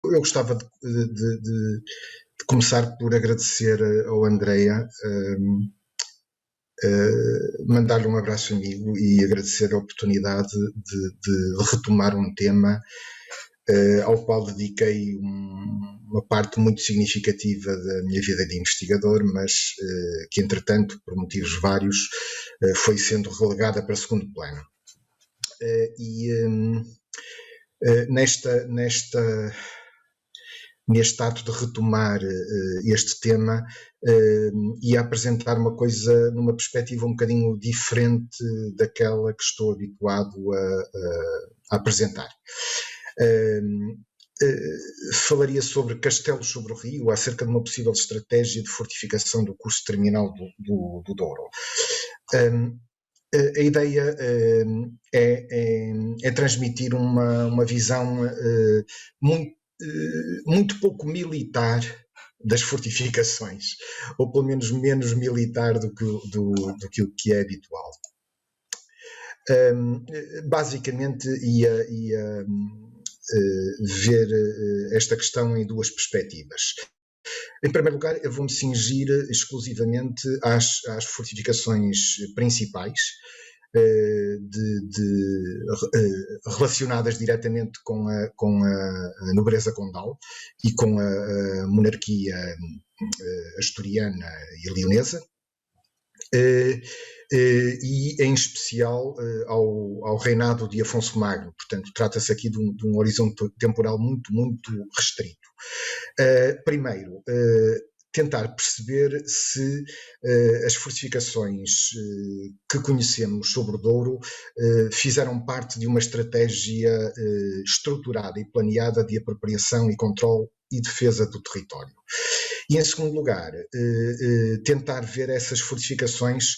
eu gostava de começar por agradecer ao Andreia, mandar-lhe um abraço amigo e agradecer a oportunidade de retomar um tema ao qual dediquei uma parte muito significativa da minha vida de investigador, mas que, entretanto, por motivos vários, foi sendo relegada para segundo plano. Neste ato de retomar este tema, e a apresentar uma coisa numa perspectiva um bocadinho diferente daquela que estou habituado a apresentar. Falaria sobre Castelos sobre o Rio, acerca de uma possível estratégia de fortificação do curso terminal do Douro. A ideia é transmitir uma visão muito pouco militar das fortificações, ou pelo menos menos militar do que o que é habitual. Basicamente ia ver esta questão em duas perspectivas. Em primeiro lugar, eu vou-me cingir exclusivamente às fortificações principais, relacionadas diretamente com a nobreza condal e com a monarquia asturiana e leonesa, e em especial ao reinado de Afonso Magno. Portanto, trata-se aqui de um horizonte temporal muito, muito restrito. Primeiro, tentar perceber se as fortificações que conhecemos sobre o Douro fizeram parte de uma estratégia estruturada e planeada de apropriação e controle e defesa do território. E, em segundo lugar, tentar ver essas fortificações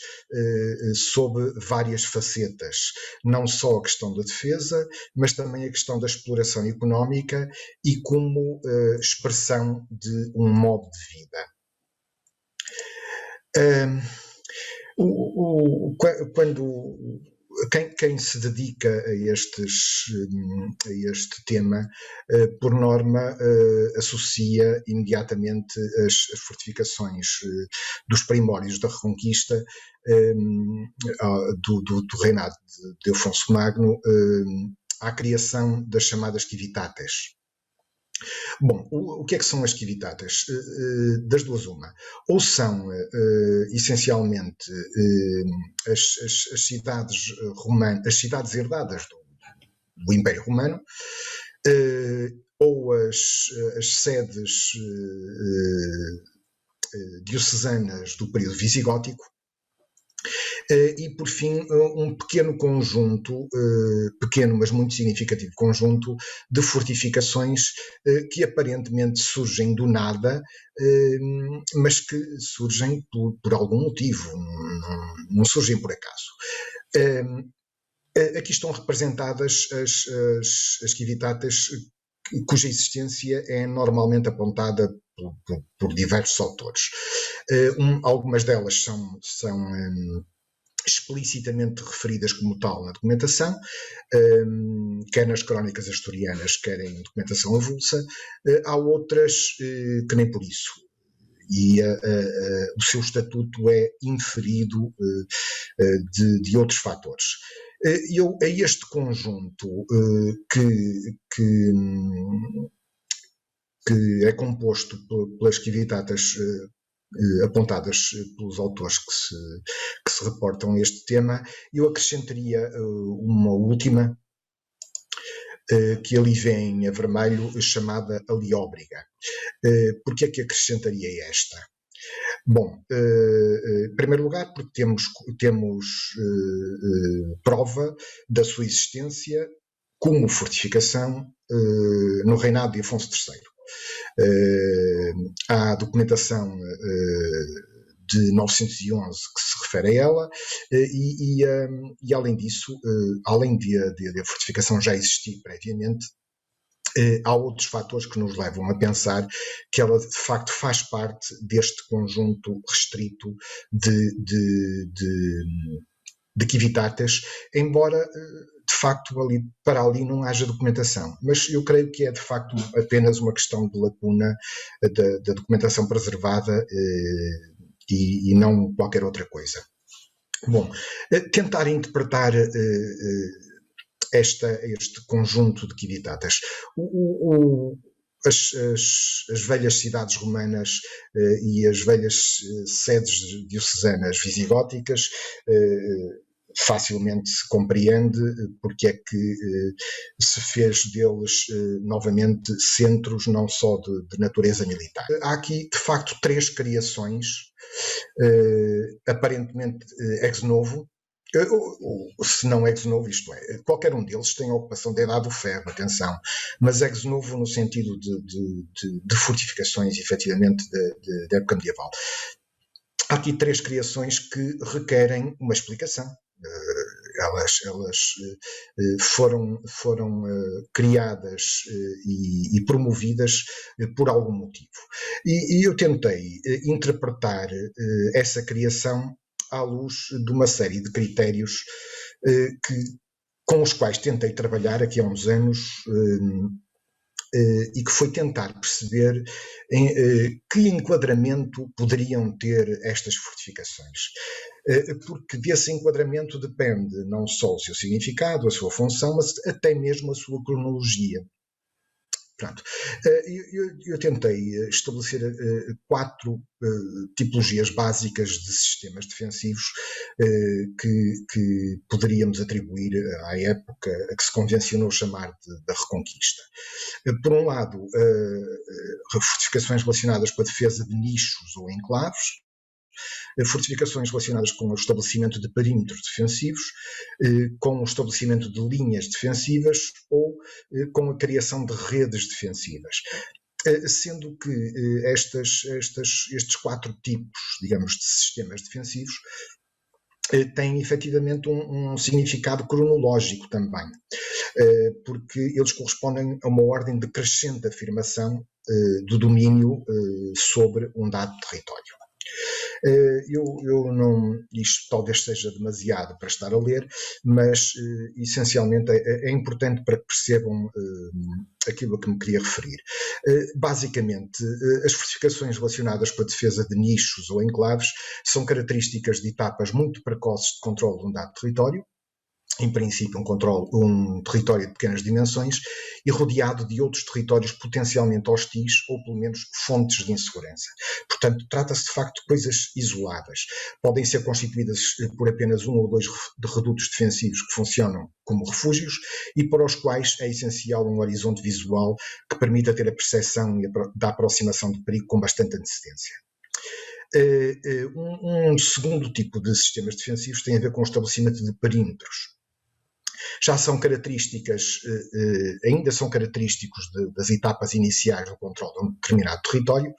sob várias facetas, não só a questão da defesa, mas também a questão da exploração económica e como expressão de um modo de vida. Quem se dedica a este tema, por norma, associa imediatamente as fortificações dos primórdios da Reconquista, do reinado de Afonso Magno, à criação das chamadas civitates. Bom, o que é que são as civitates? Das duas uma. Ou são essencialmente as cidades romanas, as cidades herdadas do Império Romano, ou as sedes diocesanas do período visigótico, e, por fim, um pequeno conjunto, pequeno mas muito significativo conjunto de fortificações que aparentemente surgem do nada, mas que surgem por algum motivo, não surgem por acaso. Aqui estão representadas as civitates cuja existência é normalmente apontada por diversos autores. Algumas delas são explicitamente referidas como tal na documentação, quer nas crónicas asturianas, quer em documentação avulsa. Há outras que nem por isso, e o seu estatuto é inferido de outros fatores. A este conjunto que é composto pelas civitates apontadas pelos autores que se reportam a este tema, eu acrescentaria uma última, que ali vem a vermelho, chamada alióbriga. Por que é que acrescentaria esta? Bom, em primeiro lugar, porque temos prova da sua existência como fortificação no reinado de Afonso III. Há documentação de 911 que se refere a ela, e além disso, além de a fortificação já existir previamente, há outros fatores que nos levam a pensar que ela de facto faz parte deste conjunto restrito de de Civitates, embora de facto para ali não haja documentação. Mas eu creio que é de facto apenas uma questão de lacuna da documentação preservada e não qualquer outra coisa. Bom, tentar interpretar este conjunto de Civitates. As velhas cidades romanas e as velhas sedes diocesanas visigóticas facilmente se compreende porque é que se fez deles novamente centros não só de natureza militar. Há aqui, de facto, 3 criações, aparentemente ex novo, se não ex novo, isto é, qualquer um deles tem a ocupação da Idade do Ferro, atenção, mas ex novo no sentido de fortificações, efetivamente, da época medieval. Há aqui 3 criações que requerem uma explicação. Elas foram criadas e promovidas por algum motivo. E eu tentei interpretar essa criação à luz de uma série de critérios com os quais tentei trabalhar aqui há uns anos e que foi tentar perceber que enquadramento poderiam ter estas fortificações. Porque desse enquadramento depende não só o seu significado, a sua função, mas até mesmo a sua cronologia. Pronto. Eu tentei estabelecer 4 tipologias básicas de sistemas defensivos que poderíamos atribuir à época a que se convencionou chamar da Reconquista. Por um lado, fortificações relacionadas com a defesa de nichos ou enclaves, fortificações relacionadas com o estabelecimento de perímetros defensivos, com o estabelecimento de linhas defensivas ou com a criação de redes defensivas. Sendo que estes 4 tipos, digamos, de sistemas defensivos têm efetivamente um significado cronológico também, porque eles correspondem a uma ordem de crescente afirmação do domínio sobre um dado território. Eu não, isto talvez seja demasiado para estar a ler, mas essencialmente é importante para que percebam aquilo a que me queria referir. Basicamente, as fortificações relacionadas com a defesa de nichos ou enclaves são características de etapas muito precoces de controle de um dado território, em princípio um território de pequenas dimensões e rodeado de outros territórios potencialmente hostis ou pelo menos fontes de insegurança. Portanto, trata-se de facto de coisas isoladas. Podem ser constituídas por apenas 1 ou 2 redutos defensivos que funcionam como refúgios e para os quais é essencial um horizonte visual que permita ter a percepção da aproximação de perigo com bastante antecedência. Um segundo tipo de sistemas defensivos tem a ver com o estabelecimento de perímetros. Já são características, ainda são característicos das etapas iniciais do controle de um determinado território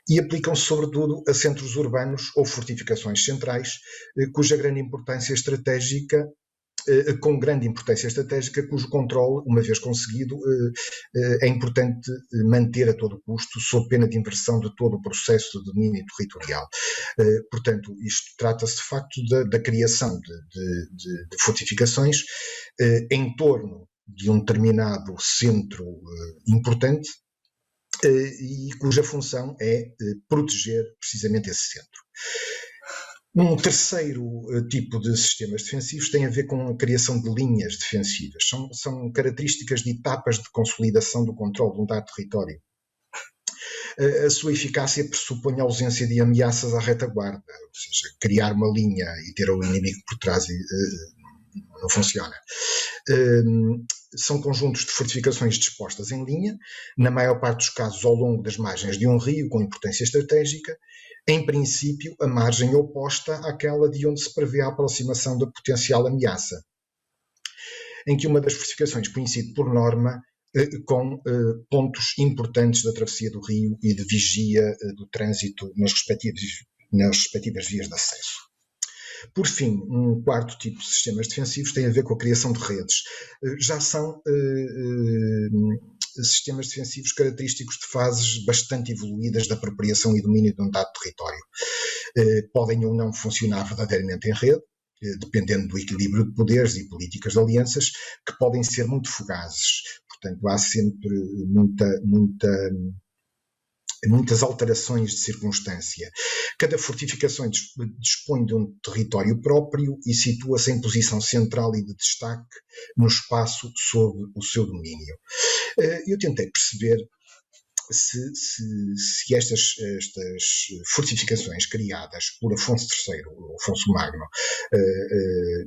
e aplicam-se sobretudo a centros urbanos ou fortificações centrais, cuja grande importância estratégica, cujo controle, uma vez conseguido, é importante manter a todo custo, sob pena de inversão de todo o processo de domínio territorial. Portanto, isto trata-se de facto da criação de fortificações em torno de um determinado centro importante e cuja função é proteger precisamente esse centro. Um terceiro tipo de sistemas defensivos tem a ver com a criação de linhas defensivas. São características de etapas de consolidação do controle de um dado território. A sua eficácia pressupõe a ausência de ameaças à retaguarda, ou seja, criar uma linha e ter o inimigo por trás não funciona. São conjuntos de fortificações dispostas em linha, na maior parte dos casos ao longo das margens de um rio com importância estratégica, em princípio a margem oposta àquela de onde se prevê a aproximação da potencial ameaça, em que uma das fortificações coincide por norma com pontos importantes da travessia do rio e de vigia do trânsito nas respectivas vias de acesso. Por fim, um quarto tipo de sistemas defensivos tem a ver com a criação de redes. Já são sistemas defensivos característicos de fases bastante evoluídas da apropriação e domínio de um dado território. Podem ou não funcionar verdadeiramente em rede, dependendo do equilíbrio de poderes e políticas de alianças, que podem ser muito fugazes. Portanto, há sempre muitas alterações de circunstância. Cada fortificação dispõe de um território próprio e situa-se em posição central e de destaque no espaço sob o seu domínio. Eu tentei perceber se estas fortificações criadas por Afonso III, Afonso Magno,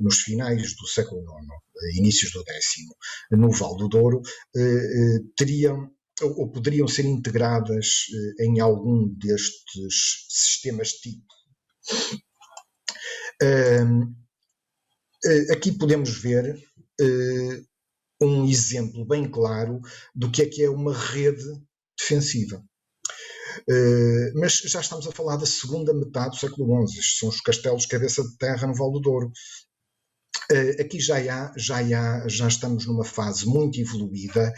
nos finais do século IX, inícios do X, no Val do Douro, teriam ou poderiam ser integradas em algum destes sistemas tipo. Aqui podemos ver um exemplo bem claro do que é uma rede defensiva. Mas já estamos a falar da segunda metade do século XI. Estes são os castelos cabeça de terra no Val do Douro. Aqui já estamos numa fase muito evoluída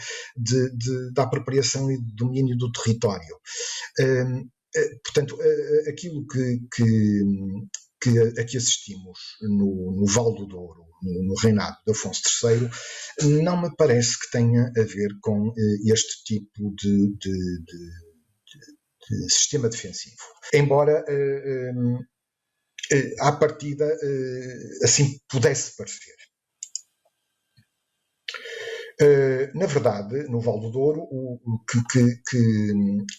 da apropriação e do domínio do território. Portanto, aquilo que aqui assistimos no Val do Douro, no reinado de Afonso III, não me parece que tenha a ver com este tipo de sistema defensivo. Embora à partida assim pudesse parecer. Na verdade, no Val do Douro,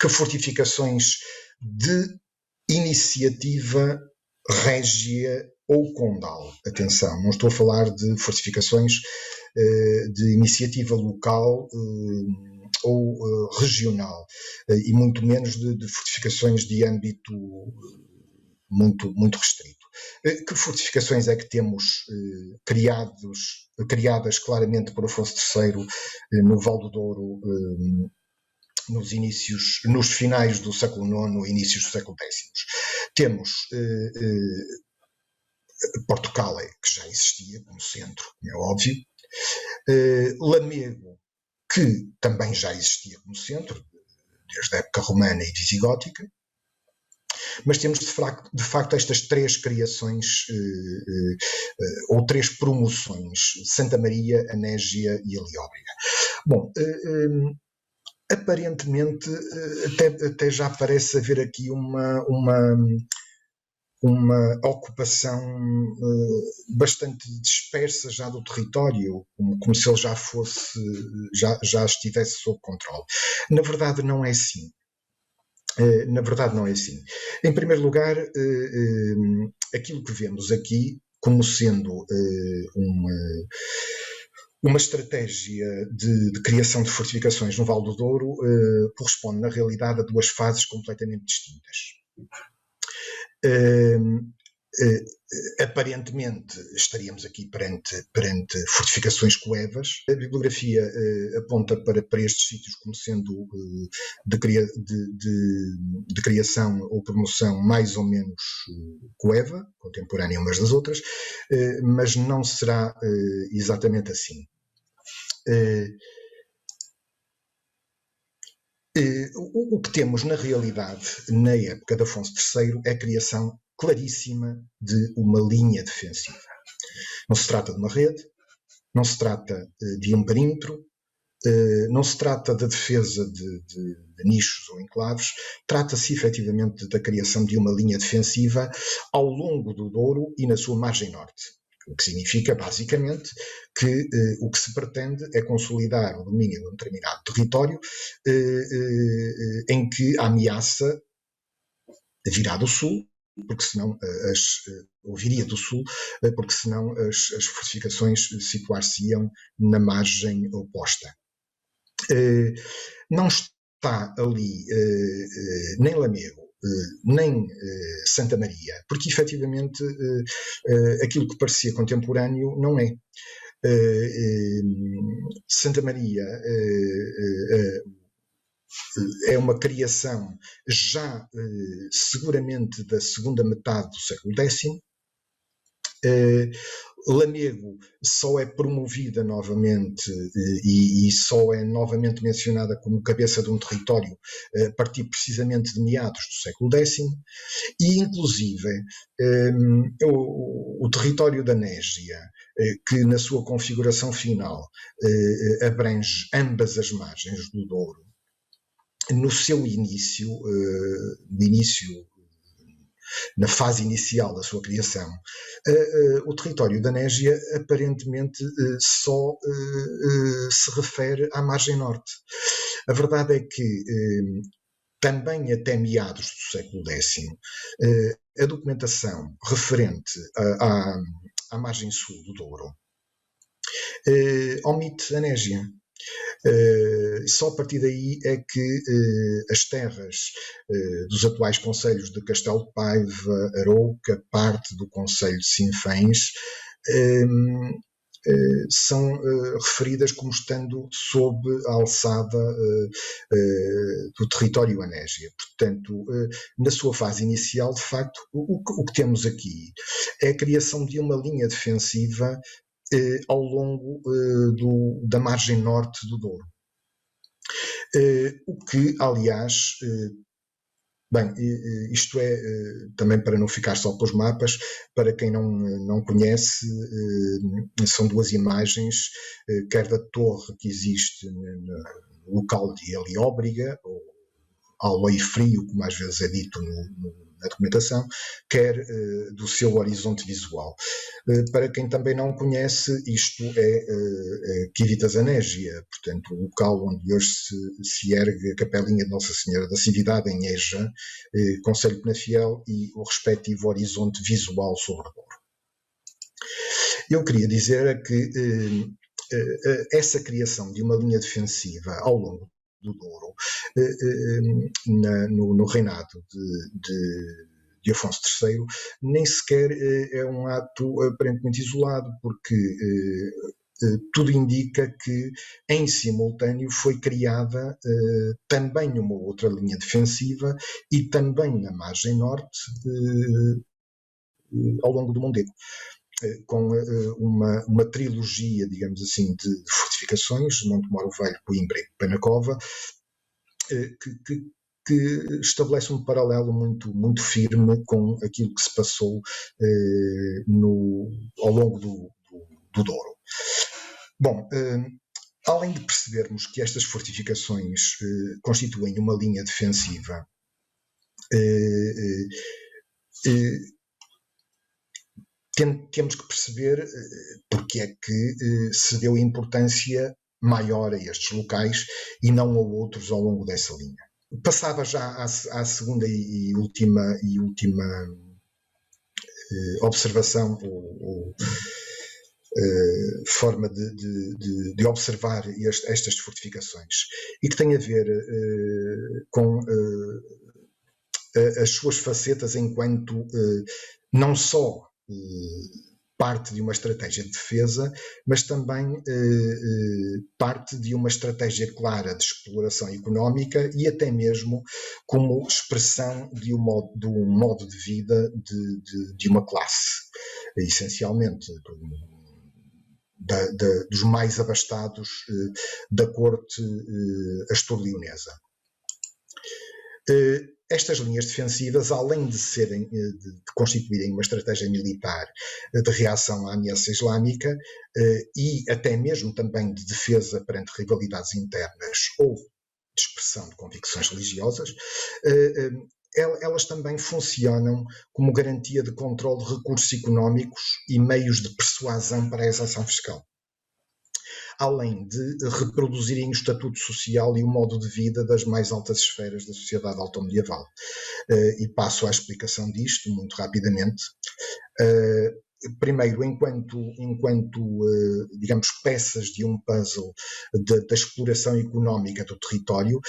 que fortificações de iniciativa régia ou condal. Atenção, não estou a falar de fortificações de iniciativa local ou regional, e muito menos de fortificações de âmbito muito restrito. Que fortificações é que temos criadas claramente por Afonso III no Val do Douro nos finais do século IX, inícios do século X? Temos Portocale, que já existia como centro, como é óbvio, Lamego, que também já existia como centro, desde a época romana e visigótica, mas temos de facto estas três criações ou três promoções: Santa Maria, Anésia e Alióbriga. Bom, aparentemente até já parece haver aqui uma ocupação bastante dispersa já do território, como se ele já estivesse sob controle. Na verdade não é assim. Em primeiro lugar, aquilo que vemos aqui como sendo uma estratégia de criação de fortificações no Val do Douro corresponde, na realidade, a duas fases completamente distintas. Aparentemente estaríamos aqui perante fortificações coevas. A bibliografia aponta para estes sítios como sendo de criação ou promoção mais ou menos coeva, contemporânea umas das outras, mas não será exatamente assim. O que temos na realidade na época de Afonso III é a criação claríssima de uma linha defensiva. Não se trata de uma rede, não se trata de um perímetro, não se trata da defesa de nichos ou enclaves, trata-se efetivamente da criação de uma linha defensiva ao longo do Douro e na sua margem norte. O que significa, basicamente, que o que se pretende é consolidar o domínio de um determinado território em que a ameaça virá do sul, porque senão ou viria do sul, porque senão as fortificações situar-se-iam na margem oposta. Não está ali nem Lamego, nem Santa Maria, porque efetivamente aquilo que parecia contemporâneo não é. Santa Maria é uma criação já seguramente da segunda metade do século X. Lamego só é promovida novamente e só é novamente mencionada como cabeça de um território a partir precisamente de meados do século X e inclusive o território da Nésia, que na sua configuração final abrange ambas as margens do Douro, no seu início, na fase inicial da sua criação, o território da Négia aparentemente só se refere à margem norte. A verdade é que também até meados do século X, a documentação referente à margem sul do Douro omite a Négia. Só a partir daí é que as terras dos atuais concelhos de Castelo de Paiva, Arouca, parte do concelho de Sinfãs, são referidas como estando sob a alçada do território anésia. Portanto, na sua fase inicial, de facto, o que temos aqui é a criação de uma linha defensiva ao longo da margem norte do Douro. O que, aliás, bem, isto é, também para não ficar só pelos mapas, para quem não conhece, são duas imagens, quer da torre que existe no local de Helióbriga, ou Aloi Frio, como às vezes é dito na documentação, quer do seu horizonte visual. Para quem também não conhece, isto é Civitas Anégia, portanto, o local onde hoje se ergue a capelinha de Nossa Senhora da Cividade, em Eja, concelho de Penafiel, e o respectivo horizonte visual sobre o Douro. Eu queria dizer que essa criação de uma linha defensiva ao longo do Douro, no reinado de Afonso III, nem sequer é um ato aparentemente isolado, porque tudo indica que em simultâneo foi criada também uma outra linha defensiva e também na margem norte ao longo do Mondego, com uma trilogia, digamos assim, de fortificações, Montemor o Velho, Coimbra e Penacova, que estabelece um paralelo muito firme com aquilo que se passou ao longo do Douro. Bom, além de percebermos que estas fortificações constituem uma linha defensiva, temos que perceber porque é que se deu importância maior a estes locais e não a outros ao longo dessa linha. Passava já à segunda e última observação ou forma de observar estas fortificações, e que tem a ver com as suas facetas enquanto não só parte de uma estratégia de defesa, mas também parte de uma estratégia clara de exploração económica e até mesmo como expressão de um modo de vida de uma classe, essencialmente dos mais abastados da corte astur-leonesa. Estas linhas defensivas, além de constituírem uma estratégia militar de reação à ameaça islâmica e até mesmo também de defesa perante rivalidades internas ou de expressão de convicções religiosas, elas também funcionam como garantia de controle de recursos económicos e meios de persuasão para a exação fiscal, além de reproduzirem o estatuto social e o modo de vida das mais altas esferas da sociedade altomedieval. E passo à explicação disto muito rapidamente. Primeiro, enquanto digamos, peças de um puzzle da exploração económica do território,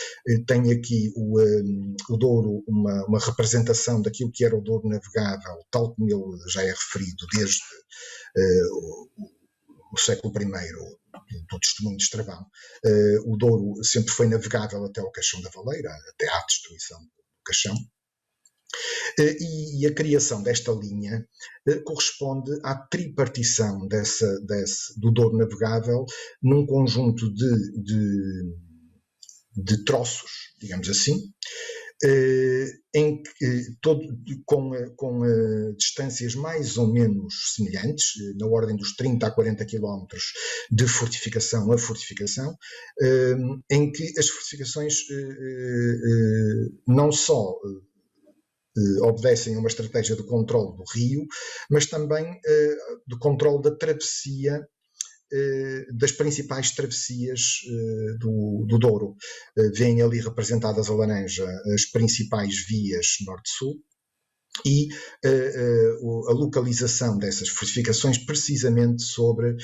tem aqui o Douro uma representação daquilo que era o Douro navegável, tal como ele já é referido desde o século I do testemunho de Estrabão. O Douro sempre foi navegável até ao Caixão da Valeira, até à destruição do Caixão. E a criação desta linha corresponde à tripartição do Douro navegável num conjunto de troços, digamos assim, com distâncias mais ou menos semelhantes, na ordem dos 30 a 40 quilómetros de fortificação a fortificação, em que as fortificações não só obedecem a uma estratégia de controle do rio, mas também do controle da travessia, das principais travessias do Douro. Vêm ali representadas a laranja as principais vias norte-sul e a localização dessas fortificações precisamente sobre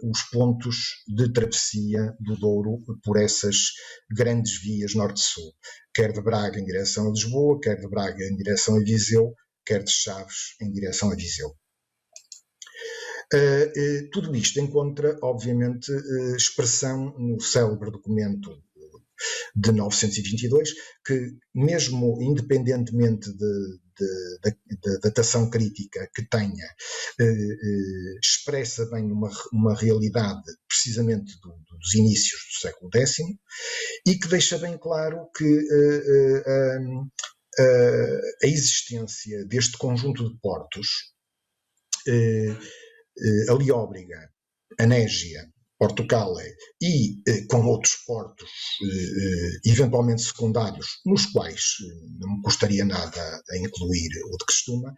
os pontos de travessia do Douro por essas grandes vias norte-sul, quer de Braga em direção a Lisboa, quer de Braga em direção a Viseu, quer de Chaves em direção a Viseu. Tudo isto encontra, obviamente, expressão no célebre documento de 922, que mesmo independentemente da datação crítica que tenha, expressa bem uma realidade precisamente dos inícios do século X e que deixa bem claro que a existência deste conjunto de portos, Alióbriga, Anésia, Porto Cale e com outros portos eventualmente secundários, nos quais não me custaria nada a incluir o de Crestuma,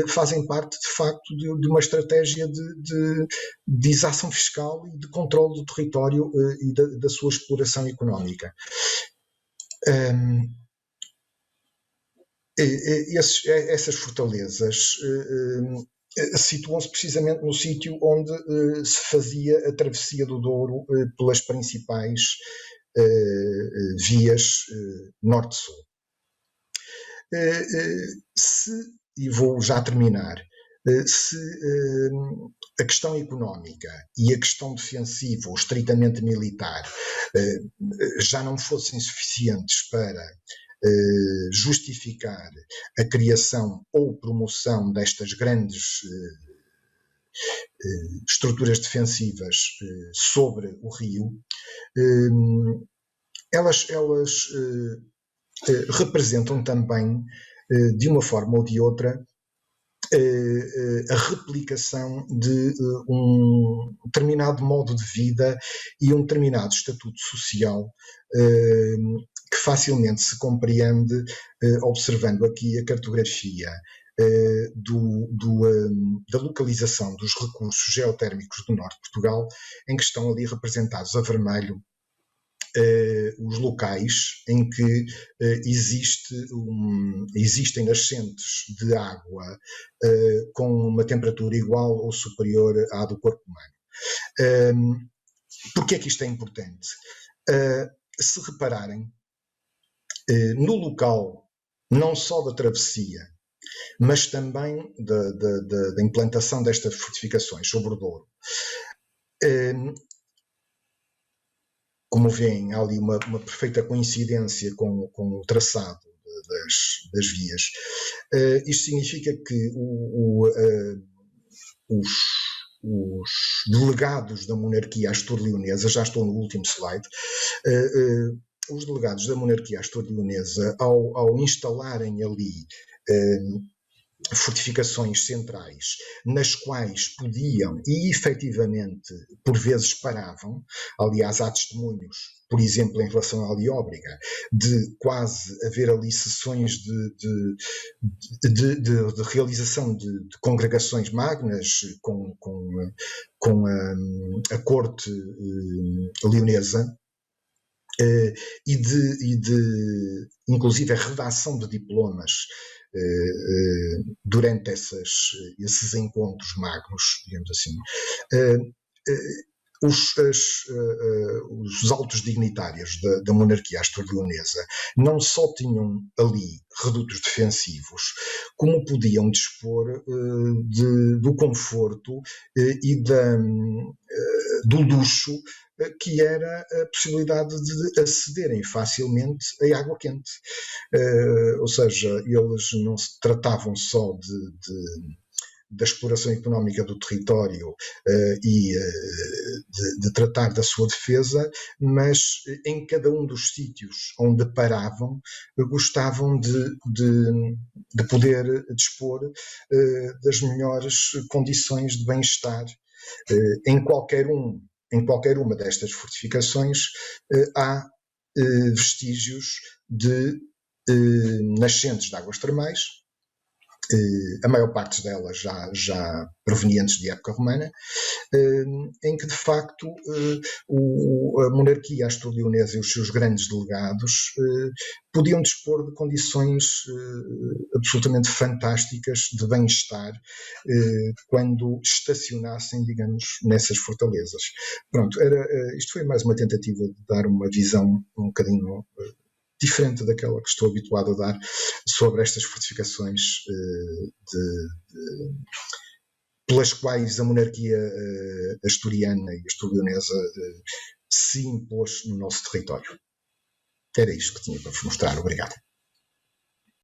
fazem parte de facto de uma estratégia de exação fiscal e de controle do território e da sua exploração económica. Essas fortalezas situam-se precisamente no sítio onde se fazia a travessia do Douro pelas principais vias norte-sul. E vou já terminar, se a questão económica e a questão defensiva ou estritamente militar já não fossem suficientes para justificar a criação ou promoção destas grandes estruturas defensivas sobre o rio, elas representam também, de uma forma ou de outra, a replicação de um determinado modo de vida e um determinado estatuto social que facilmente se compreende observando aqui a cartografia da localização dos recursos geotérmicos do norte de Portugal, em que estão ali representados a vermelho os locais em que existem nascentes de água com uma temperatura igual ou superior à do corpo humano. Porquê é que isto é importante? Se repararem, no local não só da travessia, mas também da implantação destas fortificações sobre o Douro, como veem, há ali uma perfeita coincidência com o traçado das vias. Isto significa que os delegados da monarquia astur-leonesa, já estou no último slide, os delegados da monarquia astur-leonesa, ao instalarem ali fortificações centrais nas quais podiam e efetivamente por vezes paravam, aliás há testemunhos, por exemplo em relação à Alióbriga, de quase haver ali sessões de realização de congregações magnas com a corte leonesa, e de inclusive a redação de diplomas durante esses encontros magnos, digamos assim. Os altos dignitários da monarquia astur-leonesa não só tinham ali redutos defensivos, como podiam dispor do conforto e do luxo que era a possibilidade de acederem facilmente a água quente. Ou seja, eles não se tratavam só da exploração económica do território e de tratar da sua defesa, mas em cada um dos sítios onde paravam, gostavam de poder dispor das melhores condições de bem-estar. Em qualquer uma destas fortificações há vestígios de nascentes de águas termais, a maior parte delas já provenientes de época romana, em que de facto a monarquia astro-leonesa e os seus grandes delegados podiam dispor de condições absolutamente fantásticas de bem-estar quando estacionassem, digamos, nessas fortalezas. Pronto, isto foi mais uma tentativa de dar uma visão um bocadinho diferente daquela que estou habituado a dar sobre estas fortificações pelas quais a monarquia asturiana e astro-leonesa se impôs no nosso território. Era isto que tinha para vos mostrar. Obrigado.